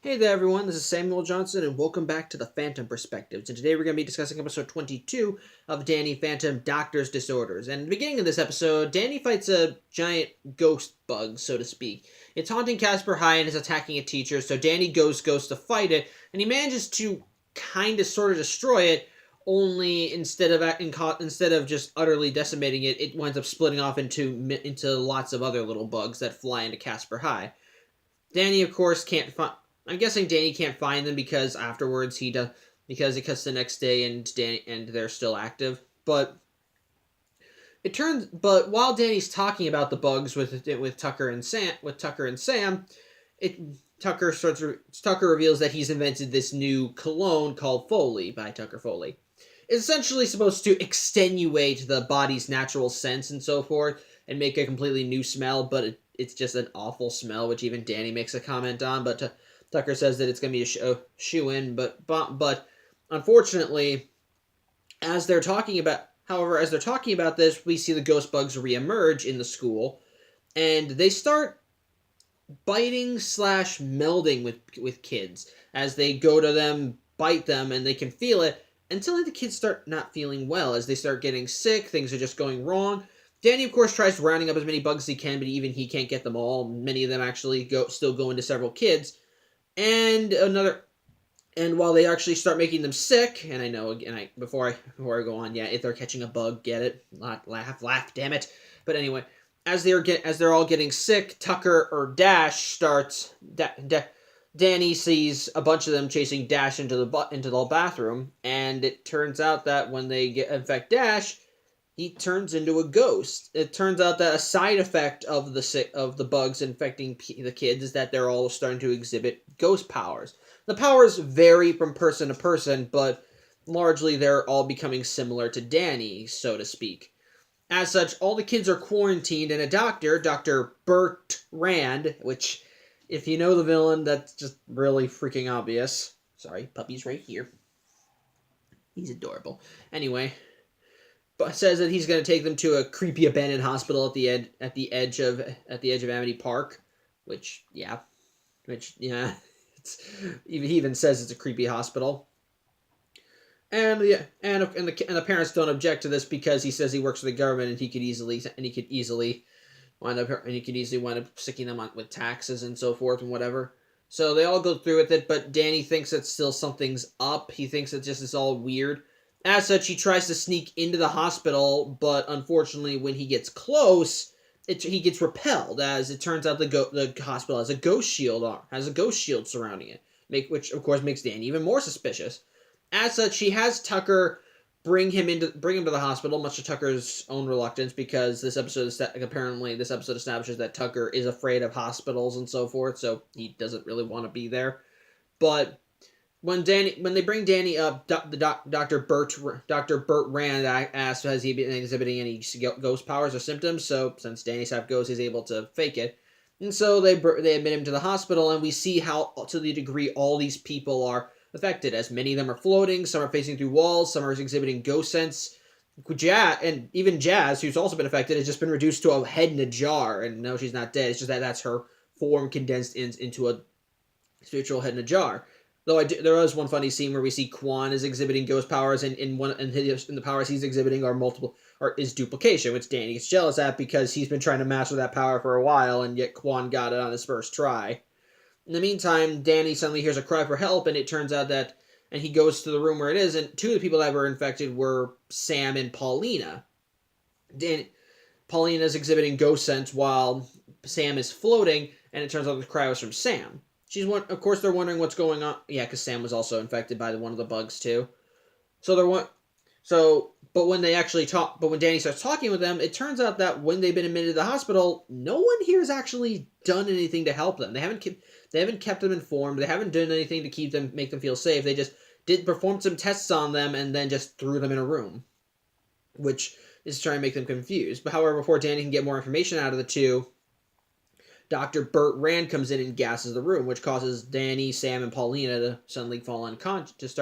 Hey there, everyone. This is Samuel Johnson, and welcome back to the Phantom Perspectives. And today we're going to be discussing episode 22 of Danny Phantom Doctor's Disorders. And at the beginning of this episode, Danny fights a giant ghost bug, so to speak. It's haunting Casper High and is attacking a teacher, so Danny goes to fight it, and he manages to kind of sort of destroy it. Only instead of just utterly decimating it, it winds up splitting off into lots of other little bugs that fly into Casper High. Danny, of course, can't find. I'm guessing Danny can't find them because afterwards he does because it cuts the next day and they're still active. But while Danny's talking about the bugs with Tucker and Sam, it Tucker reveals that he's invented this new cologne called Foley by Tucker Foley. It's essentially supposed to extenuate the body's natural scents and so forth and make a completely new smell, but it's just an awful smell, which even Danny makes a comment on. But Tucker says that it's going to be a shoe-in, but unfortunately, as they're talking about this, we see the ghost bugs reemerge in the school, and they start biting slash melding with kids as they go to them, bite them, and they can feel it until the kids start not feeling well. As they start getting sick, things are just going wrong. Danny, of course, tries rounding up as many bugs as he can, but even he can't get them all. Many of them actually still go into several kids. And while they actually start making them sick, and I know, again, before I go on, yeah, if they're catching a bug, get it, laugh, damn it. But anyway, as they're all getting sick, Tucker or Dash starts. Danny sees a bunch of them chasing Dash into the bathroom, and it turns out that when they infect Dash, he turns into a ghost. It turns out that a side effect of the bugs infecting the kids is that they're all starting to exhibit ghost powers. The powers vary from person to person, but largely they're all becoming similar to Danny, so to speak. As such, all the kids are quarantined, and a doctor, Dr. Burt Rand, which, if you know the villain, that's just really freaking obvious. Sorry, puppy's right here. He's adorable. Anyway, says that he's going to take them to a creepy abandoned hospital at the edge of Amity Park, which yeah, he even says it's a creepy hospital. And the parents don't object to this because he says he works for the government and he could easily wind up sticking them on with taxes and so forth and whatever. So they all go through with it, but Danny thinks that still something's up. He thinks that just it's all weird. As such, he tries to sneak into the hospital, but unfortunately, when he gets close, he gets repelled. As it turns out, the hospital has a ghost shield surrounding it, which of course makes Danny even more suspicious. As such, he has Tucker bring him to the hospital, much to Tucker's own reluctance, because this episode establishes that Tucker is afraid of hospitals and so forth, so he doesn't really want to be there. But when they bring Danny up, Dr. Burt Rand asks, has he been exhibiting any ghost powers or symptoms? So since Danny's half ghost, he's able to fake it. And so they admit him to the hospital, and we see how, to the degree all these people are affected, as many of them are floating, some are facing through walls, some are exhibiting ghost sense. And even Jazz, who's also been affected, has just been reduced to a head in a jar, and no, she's not dead. It's just that's her form condensed into a spiritual head in a jar. Though there was one funny scene where we see Quan is exhibiting ghost powers, and the powers he's exhibiting is duplication, which Danny gets jealous at because he's been trying to master that power for a while, and yet Quan got it on his first try. In the meantime, Danny suddenly hears a cry for help, and it turns out and he goes to the room where it is, and two of the people that were infected were Sam and Paulina. Paulina is exhibiting ghost sense while Sam is floating, and it turns out the cry was from Sam. Of course, they're wondering what's going on. Yeah, because Sam was also infected by one of the bugs too. But when Danny starts talking with them, it turns out that when they've been admitted to the hospital, no one here has actually done anything to help them. They haven't kept them informed. They haven't done anything to make them feel safe. They just perform some tests on them and then just threw them in a room, which is trying to make them confused. But however, before Danny can get more information out of the two, Dr. Burt Rand comes in and gasses the room, which causes Danny, Sam, and Paulina to suddenly fall unconscious.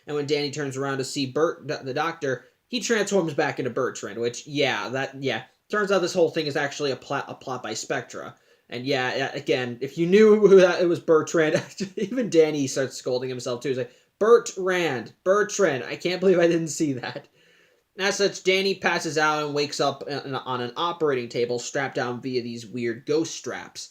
And when Danny turns around to see Burt, the doctor, he transforms back into Bertrand, which, turns out this whole thing is actually a plot by Spectra. And yeah, again, if you knew who that it was Bertrand, even Danny starts scolding himself too. He's like, Bertrand. I can't believe I didn't see that. As such, Danny passes out and wakes up on an operating table strapped down via these weird ghost straps.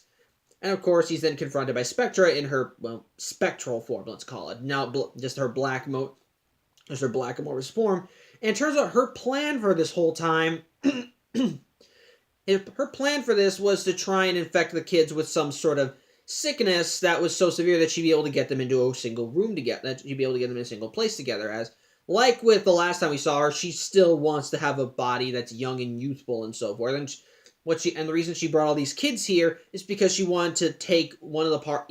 And of course, he's then confronted by Spectra in her, well, spectral form, let's call it. Now, just her amorphous form. And it turns out her plan for this whole time, her plan for this was to try and infect the kids with some sort of sickness that was so severe that she'd be able to get them into a single room together, that she'd be able to get them in a single place together. As, like with the last time we saw her, she still wants to have a body that's young and youthful and so forth. And the reason she brought all these kids here is because she wanted to take one of a part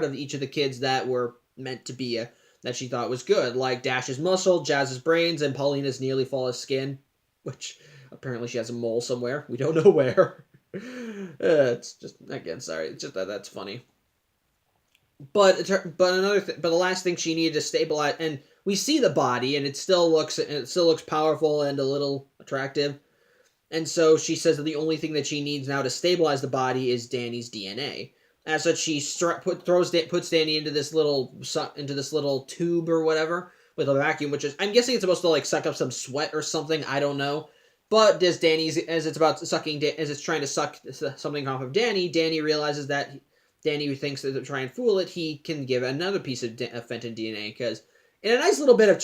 of each of the kids that were meant to be that she thought was good, like Dash's muscle, Jazz's brains, and Paulina's nearly flawless skin, which apparently she has a mole somewhere. We don't know where. It's just, again, sorry, it's just that's funny. But the last thing she needed to stabilize, and we see the body, and it still looks powerful and a little attractive. And so she says that the only thing that she needs now to stabilize the body is Danny's DNA. As such, she puts Danny into this little tube or whatever with a vacuum, which is, I'm guessing it's supposed to like suck up some sweat or something. I don't know. But as it's trying to suck something off of Danny, Danny realizes that Danny thinks that to try and fool it, he can give another piece of Fenton DNA, because in a nice little bit of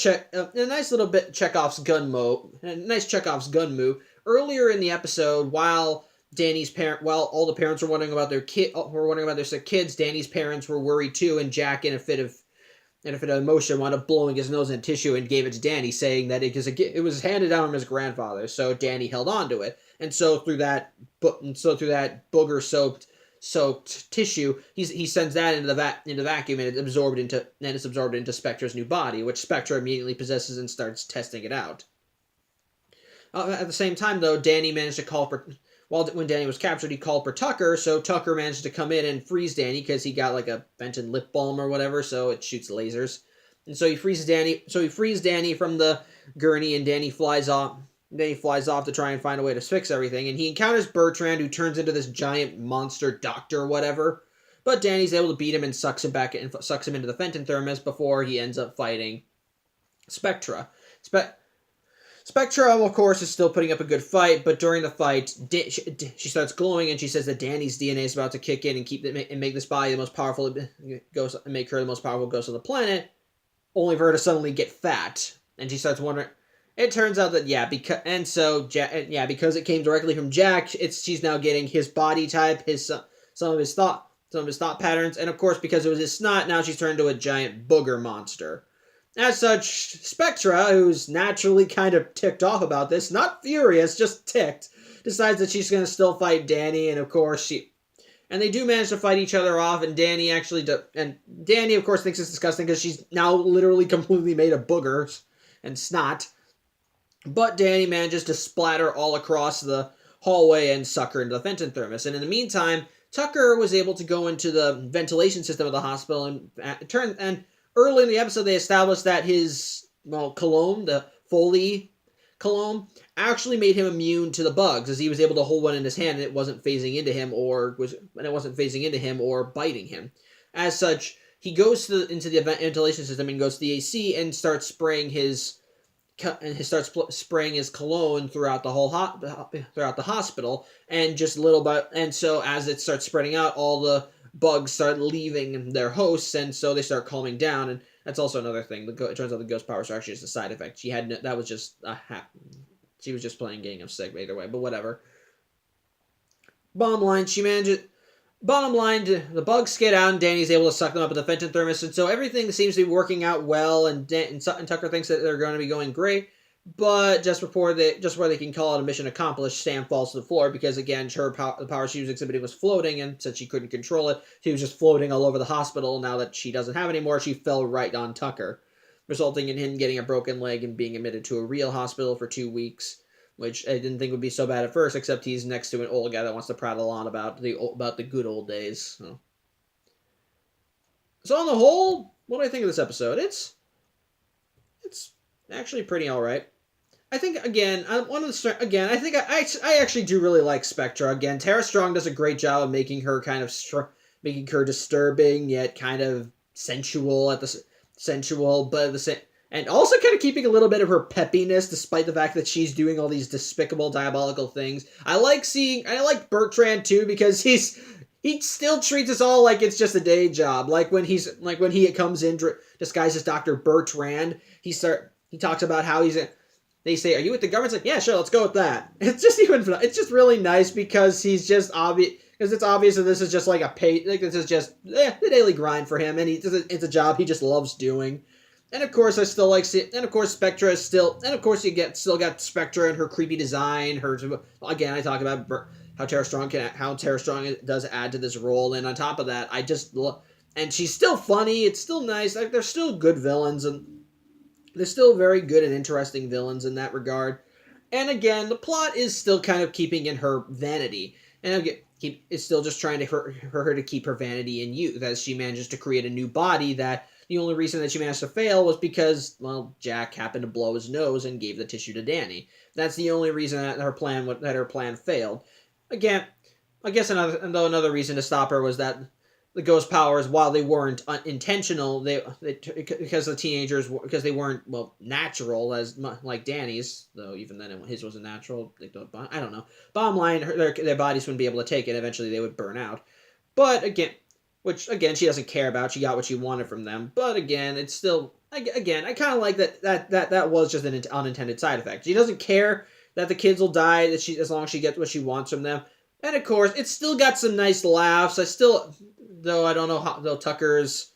Chekhov's gun move. Earlier in the episode, while all the parents were wondering about their sick kids, Danny's parents were worried too, and Jack, in a fit of emotion, wound up blowing his nose in tissue and gave it to Danny, saying that it was handed down from his grandfather. So Danny held on to it, and so through that booger soaked tissue, he sends that into the vacuum, and it's absorbed into Spectra's new body, which Spectra immediately possesses and starts testing it out. At the same time, though, Danny managed to call for... when Danny was captured, he called for Tucker, so Tucker managed to come in and freeze Danny, because he got like a Fenton lip balm or whatever, so it shoots lasers. And so he frees Danny from the gurney, and Danny flies off to try and find a way to fix everything, and he encounters Bertrand, who turns into this giant monster doctor or whatever. But Danny's able to beat him and sucks him into the Fenton thermos before he ends up fighting Spectra. Spectra, of course, is still putting up a good fight, but during the fight, she starts glowing, and she says that Danny's DNA is about to kick in and make this body the most powerful ghost, and make her the most powerful ghost on the planet, only for her to suddenly get fat. And she starts wondering. It turns out that because it came directly from Jack, she's now getting his body type, some of his thought patterns, and of course, because it was his snot, now she's turned into a giant booger monster. As such, Spectra, who's naturally kind of ticked off about this, not furious, just ticked, decides that she's going to still fight Danny, and of course they do manage to fight each other off, and Danny, of course, thinks it's disgusting because she's now literally completely made of boogers and snot. But Danny manages to splatter all across the hallway and suck her into the Fenton thermos, and in the meantime, Tucker was able to go into the ventilation system of the hospital, and early in the episode, they established that his cologne, the Foley cologne, actually made him immune to the bugs, as he was able to hold one in his hand and it wasn't phasing into him or biting him. As such, he goes into the ventilation system and goes to the AC and starts spraying his cologne throughout the hospital, and so as it starts spreading out, all the bugs start leaving their hosts, and so they start calming down, and that's also another thing. It turns out the ghost powers are actually just a side effect. She was just playing getting him sick either way, but whatever. Bottom line, the bugs get out, and Danny's able to suck them up with the Fenton thermos, and so everything seems to be working out well, and Tucker thinks that they're going to be going great. But just before they can call it a mission accomplished, Sam falls to the floor because, again, the power she was exhibiting was floating, and since she couldn't control it, she was just floating all over the hospital. Now that she doesn't have any more, she fell right on Tucker, resulting in him getting a broken leg and being admitted to a real hospital for 2 weeks, which I didn't think would be so bad at first, except he's next to an old guy that wants to prattle on about the good old days. So on the whole, what do I think of this episode? It's actually pretty alright. I think again, one of the again, I think I actually do really like Spectra. Again, Tara Strong does a great job of making her kind of making her disturbing yet kind of sensual sensual, but at the same, and also kind of keeping a little bit of her peppiness despite the fact that she's doing all these despicable, diabolical things. I like Bertrand too because he still treats us all like it's just a day job. Like when he comes in disguised as Dr. Bertrand, he talks about how they say, "Are you with the government?" It's like, "Yeah, sure, let's go with that." It's just really nice because he's just obvious because it's obvious that this is just like this is just the daily grind for him, and it's a job he just loves doing. And of course, I still like and of course, Spectra is still, and of course, still got Spectra and her creepy design. Again, I talk about how Tara Strong does add to this role, and on top of that, and she's still funny. It's still nice. Like, they're still good villains, and they're still very good and interesting villains in that regard. And again, the plot is still kind of keeping in her vanity, and again, it's still just trying to for her to keep her vanity in youth as she manages to create a new body that. The only reason that she managed to fail was because, well, Jack happened to blow his nose and gave the tissue to Danny. That's the only reason that her plan failed. Again, I guess another reason to stop her was that the ghost powers, while they weren't intentional, because the teenagers because they weren't natural as like Danny's, though even then his wasn't natural. I don't know. Bottom line, their bodies wouldn't be able to take it. Eventually, they would burn out. But again, which again she doesn't care about. She got what she wanted from them. But again, it's still I kind of like that was just an unintended side effect. She doesn't care that the kids will die as long as she gets what she wants from them. And of course, it's still got some nice laughs. Though I don't know how though Tucker's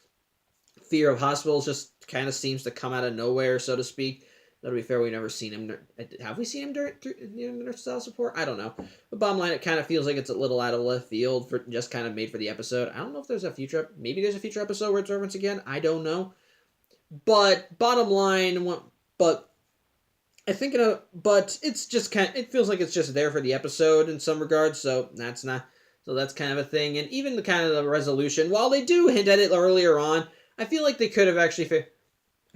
fear of hospitals just kind of seems to come out of nowhere, so to speak. Though to be fair, we've never seen him. Have we seen him during the Nurse's House Report? I don't know. But bottom line, it kind of feels like it's a little out of left field for just kind of made for the episode. I don't know if there's maybe there's a future episode where it's referenced again. I don't know. But bottom line, but it's just it feels like it's just there for the episode in some regards. So that's kind of a thing. And even the kind of the resolution, while they do hint at it earlier on, I feel like they could have actually.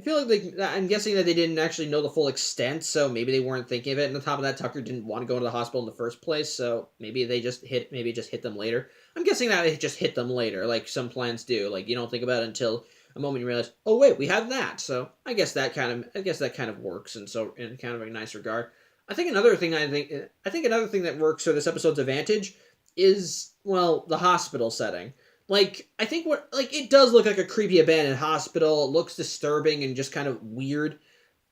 I'm guessing that they didn't actually know the full extent, so maybe they weren't thinking of it. And on top of that, Tucker didn't want to go into the hospital in the first place, so maybe it just hit them later. I'm guessing that it just hit them later, like some plans do. Like you don't think about it until a moment you realize, oh wait, we have that. So I guess that kind of works, and so in kind of a nice regard. I think another thing that works for this episode's advantage is the hospital setting. Like, I think it does look like a creepy abandoned hospital. It looks disturbing and just kind of weird.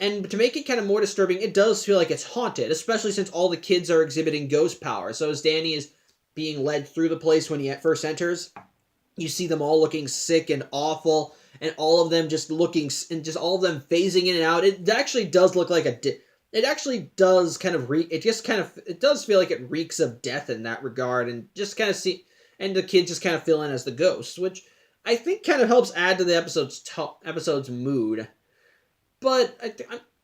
And to make it kind of more disturbing, it does feel like it's haunted, especially since all the kids are exhibiting ghost power. So as Danny is being led through the place when he first enters, you see them all looking sick and awful, and all of them just all of them phasing in and out. It actually does look like it actually does kind of it does feel like it reeks of death in that regard, and just kind of and the kids just kind of fill in as the ghosts, which I think kind of helps add to the episode's mood. But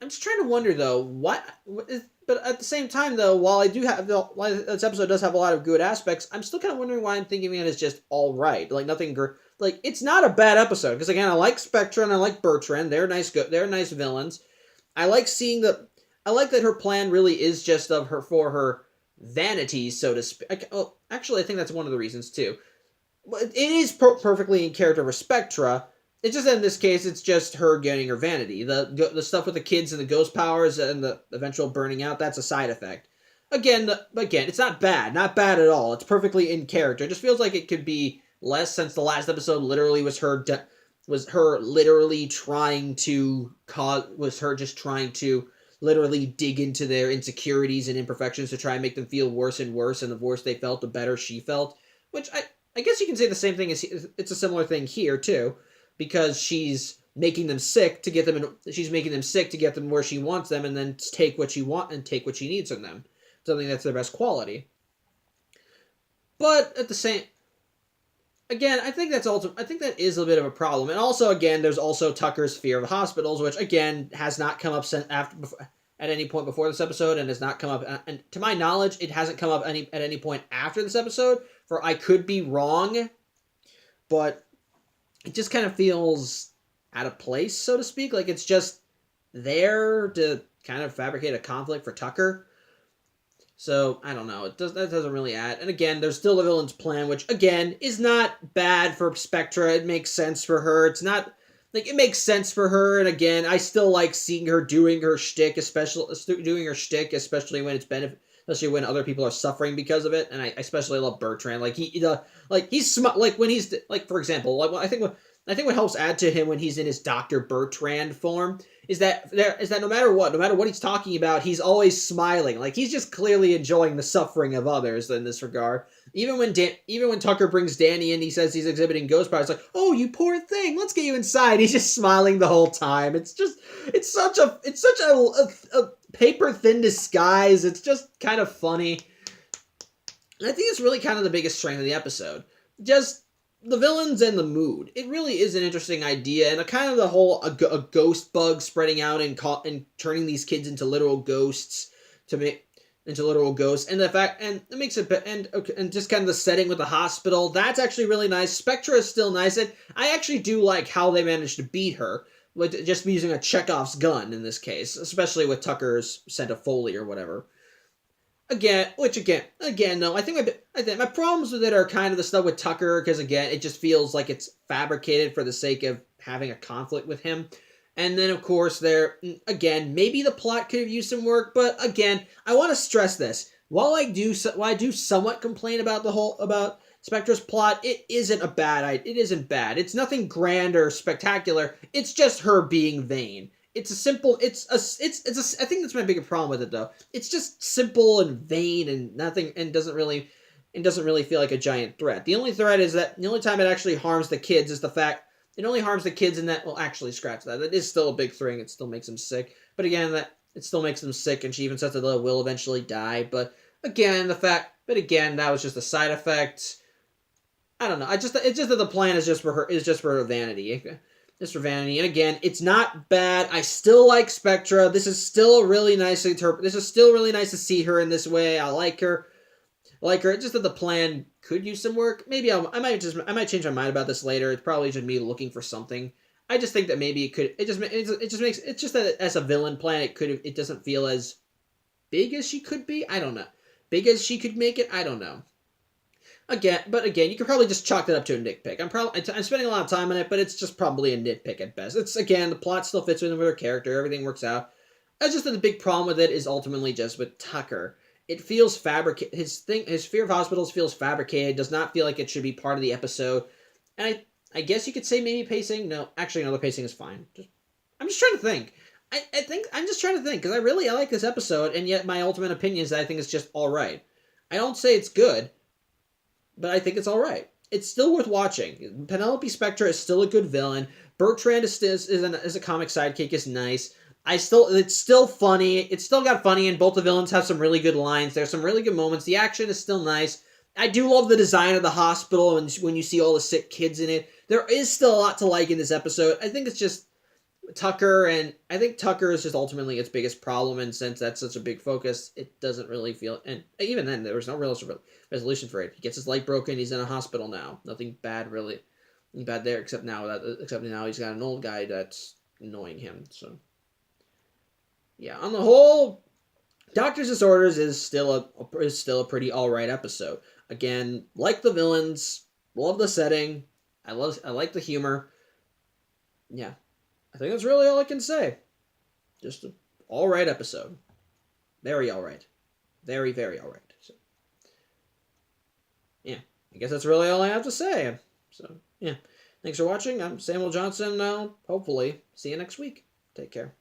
I'm just trying to wonder though, but at the same time though, while this episode does have a lot of good aspects, I'm still kind of wondering why I'm thinking it is just all right. Like nothing, like it's not a bad episode because again, I like Spectra and I like Bertrand. They're nice villains. I like that her plan really is just for her vanity, so to speak. Actually, I think that's one of the reasons too. It is perfectly in character for Spectra. It's just that in this case, it's just her getting her vanity. The stuff with the kids and the ghost powers and the eventual burning out, that's a side effect. Again, it's not bad at all. It's perfectly in character. It just feels like it could be less since the last episode literally was her just trying to literally dig into their insecurities and imperfections to try and make them feel worse and worse, and the worse they felt, the better she felt. Which I guess you can say the same thing it's a similar thing here too, because she's making them sick to get them where she wants them, and then take what she needs from them, something that's their best quality. But at the same, again, I think that is a bit of a problem. And also, again, there's also Tucker's fear of hospitals, which again has not come up at any point before this episode, and has not come up. And to my knowledge, it hasn't come up at any point after this episode. For I could be wrong, but it just kind of feels out of place, so to speak. Like it's just there to kind of fabricate a conflict for Tucker. So, I don't know. That doesn't really add. And again, there's still the villain's plan, which, again, is not bad for Spectra. It makes sense for her. It's not... Like, it makes sense for her, and again, I still like seeing her doing her shtick, especially when it's especially when other people are suffering because of it, and I especially love Bertrand. Like, when he's, like, for example, like, I think what helps add to him when he's in his Dr. Bertrand form is that no matter what he's talking about, he's always smiling. Like, he's just clearly enjoying the suffering of others in this regard. Even when Tucker brings Danny in, he says he's exhibiting ghost powers. Like, oh, you poor thing, let's get you inside. He's just smiling the whole time. It's such a paper thin disguise. It's just kind of funny. And I think it's really kind of the biggest strength of the episode. Just the villains and the mood. It really is an interesting idea, and a kind of the whole a ghost bug spreading out and turning these kids into literal ghosts and the fact and it makes it and just kind of the setting with the hospital. That's actually really nice. Spectra is still nice, and I actually do like how they managed to beat her with just using a Chekhov's gun in this case, especially with Tucker's scent of Foley or whatever. Again, no. I think my problems with it are kind of the stuff with Tucker, because again, it just feels like it's fabricated for the sake of having a conflict with him. And then, of course, maybe the plot could have used some work, but again, I want to stress this. While I do somewhat complain about Spectra's plot, it isn't bad. It's nothing grand or spectacular. It's just her being vain. I think that's my biggest problem with it, though. It's just simple and vain and nothing, and doesn't really feel like a giant threat. The only threat is that the only time it actually harms the kids is the fact it only harms the kids in that. Well, actually, scratch that. That is still a big thing. It still makes them sick. But again, that it still makes them sick, and she even says that they will eventually die. But again, that was just a side effect. I don't know. It's just that the plan is just for her vanity. Just for vanity. And again, it's not bad. I still like Spectra. This is still really nice to see her in this way. I like her. It's just that the plan could use some work. Maybe I might change my mind about this later. It's probably just me looking for something. I just think that maybe it could. It's just that as a villain plan, it doesn't feel as big as she could be. I don't know. Big as she could make it. I don't know. Again, you could probably just chalk that up to a nitpick. I'm spending a lot of time on it, but it's just probably a nitpick at best. It's, again, the plot still fits with her character. Everything works out. It's just that the big problem with it is ultimately just with Tucker. It feels fabricated. His fear of hospitals feels fabricated. Does not feel like it should be part of the episode. And I guess you could say maybe pacing. No, actually, no, the pacing is fine. I'm just trying to think. I'm just trying to think, because I like this episode, and yet my ultimate opinion is that I think it's just all right. I don't say it's good, but I think it's all right. It's still worth watching. Penelope Spectra is still a good villain. Bertrand is a comic sidekick, is nice. It's still funny. It's still got funny, and both the villains have some really good lines. There's some really good moments. The action is still nice. I do love the design of the hospital, and when you see all the sick kids in it. There is still a lot to like in this episode. I think it's just Tucker, and I think Tucker is just ultimately its biggest problem, and since that's such a big focus, it doesn't really feel, and even then, there was no real resolution for it. He gets his leg broken, he's in a hospital now. Nothing bad there, except now he's got an old guy that's annoying him, so. Yeah, on the whole, Doctor's Disorders is still a pretty alright episode. Again, like the villains, love the setting, I like the humor. Yeah. I think that's really all I can say. Just an alright episode. Very alright. Very, very alright. So, yeah. I guess that's really all I have to say. So, yeah. Thanks for watching. I'm Samuel Johnson. Now, hopefully, see you next week. Take care.